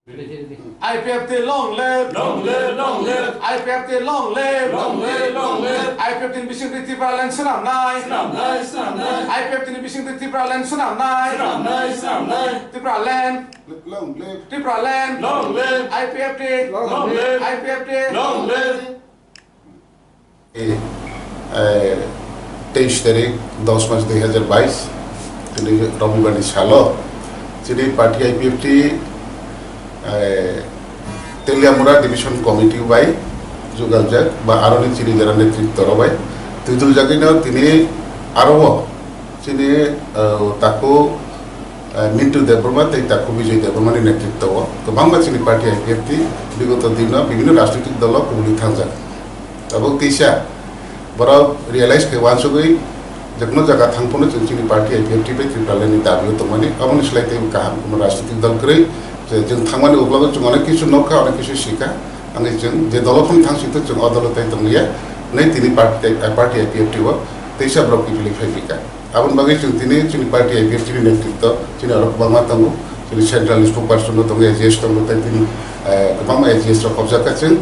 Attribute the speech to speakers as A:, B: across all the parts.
A: Ipft long live,
B: long live, long live.
A: Ipft long live,
B: Long live, long live.
A: Ipft in Bising Tripalan Sunam Nai,
B: Snap nice, snap nice.
A: Ipft in Bising Tripalan Sunam Nai,
B: Snap nice, snap nice.
A: Tripalan,
C: long live,
A: Tripalan,
B: Long live,
A: Ipft,
B: long live,
A: Ipft,
B: long live.
C: 23 তারিখ 10 March 2022 তিনি রবিবার সালো যিনি party IPFT Teliamura division committee বাই যোগাযোগ বা আরনি চিনি যারা নেতৃত্ব রবাই তুইদুল জাগিনা তিনি আরও যিনি তাকে মিন্টু দেববর্মা তাই তাকে বিজয় দেববর্মানি নেতৃত্ব গোबां মানसिनि পার্টি আইপিএফটি বিগত দিন বিভিন্ন রাজনৈতিক দল কবুলি থাকজাক এবং তিসা বড় রিয়েলাইজ খাইवानसुगै जखनो जगह थांफोनो जोंनि पार्टी आइपिएफटी बे त्रिपुरानि दाबियो तमानि अमन स्लाइते गाहाम कोनो राजनीतिक दल करै जों थांमानि अब्लाबो जों अनेक किछु नखा अनेक किछु सिखा आंनि जों जे दलखौनो थांसिथ जों अदलताय दंलिया नै तिनि पार्टी आइपिएफटी व तैसा ब्रक किफिलि फाइबिका आबन बागै जों तिनि जोंनि पार्टी आइपिएफटी नि नेतृत्व जोंनि अरब बांमा दंगो जोंनि सेन्ट्रल स्पोकपार्सन दंगो एजिएस दंगो ताय तिनि गोबां एजिएस र कब्जा काजों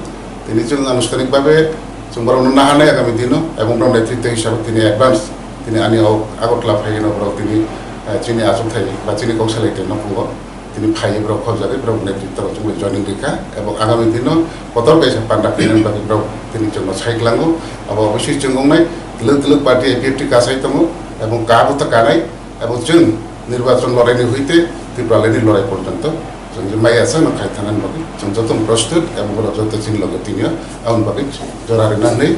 C: तिनि जों आनुष्ठानिक भाबे जों बरनो नाहानाय आगामी दिनो एवं ब्रम नेतृत्व हिसाबै तिनि एडभान्स তিনি আনি আগতলা ফাইন ব্রক তিনি চিনি আজমথাই বা চিনি কৌশলাইতে নপুঙ্গ তিনি ফাই ব্রক খবজাগে ব্রক নেতৃত্ব जों জয়নিং রেখা এবং আগামী দিন কতর কাইসা পান্ডা ফিনান বাকি ব্রক তিনি जों সাইকলাঙ্গো আবো অবশ্যই जों গংনাই লোক লোক পার্টি আইপিএফটি কাসাই দङ এবং কাবত কানাই এবং जों নির্বাচন লড়াইনি হইতে ত্রিপুরালেনি লড়াই পর্যন্ত जों যে মাই আছে না খাই থানান বাকি जों যত প্রস্তুত এবং যত চিন লগে তিনিও আউন বাকি জরারে নাनै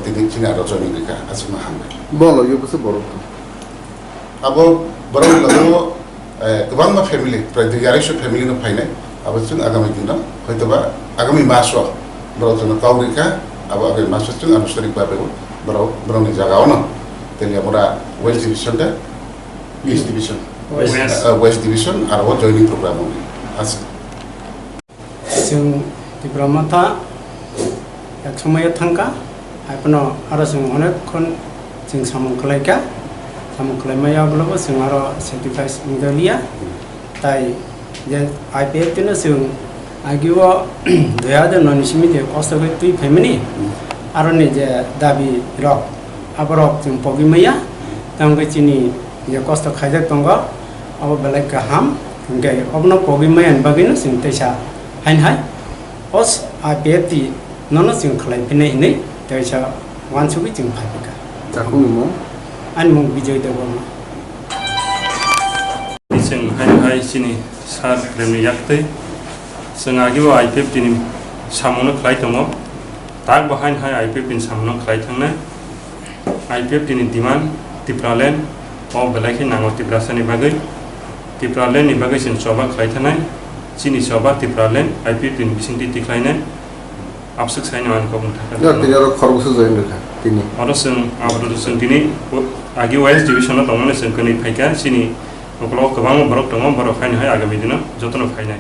C: তিনি চিনি আরো জয়নিং রেখা আছে মাহামে
D: বলো यो কিছু বড়
C: अब बरं लोगो गोबां मा फेमिलि प्राय 250 फेमिलि न फाइनाय अब जों आगामी दिन हयतोबा आगामी मासो बरं जों काउरिका अब आगामी मासो जों आनुष्ठानिक भाबे बरंनि जागायावनो तेलियामुरा वेस्ट डिविजन दा ईस्ट डिविजन वेस्ट डिविजन आरो जयनिं प्रोग्राम আছে
E: जों दिब्रामा था एक समय थांका आइपनो आरो जों अनेक खन जों सामुखलायका सामुखलायमायाब्लाबो जों आरो सेटिफाइस मोनगलिया ताई जे आइपिएफटिनो जों आगिवा 2009 सिमि जे कस्तखै तुइ फेमिनि आरो नि जे दाबि रक आबरक जों पगिमैया तंगै चिनि जे कस्त खाइजा दंग अब बेलाय गाहाम गे अबनो पगिमैयान बागैनो जों तैसा हाइन हाय अस आइपिएफटि ननो जों खलायफिनै नै तैसा वानसुगै जों फाइबिका
D: जाखुनि मो
E: आन मुं बिजय देबरमा
B: जों हाय सिनि सार ग्रेमनि याक्तै जों आगिबो आइपिएफटि नि सामनो खलाय दङ ताक बाहाइन हाय आइपिएफटि नि सामनो खलाय थांनाय आइपिएफटि नि डिमान्ड टिप्रालेन अ बेलाखि नांगौ टिप्रासानि बागै टिप्रालेन नि बागै जों सभा खलाय थानाय सिनि सभा टिप्रालेन आइपिएफटि नि बिसिंथि तिख्लायनाय आपसुक साइनो आनखौ बुंथाखा
D: তিনি আরো খরগসু জয়েন রেখা তিনি
B: आरो जों दिनै आगि वेस्ट डिविजनाव दंमोन जों कोनै फाइका सिनि अकलाव गोबां बरक दङ बरक फाइनो हाय आगामी दिनाव जतन फाइनाय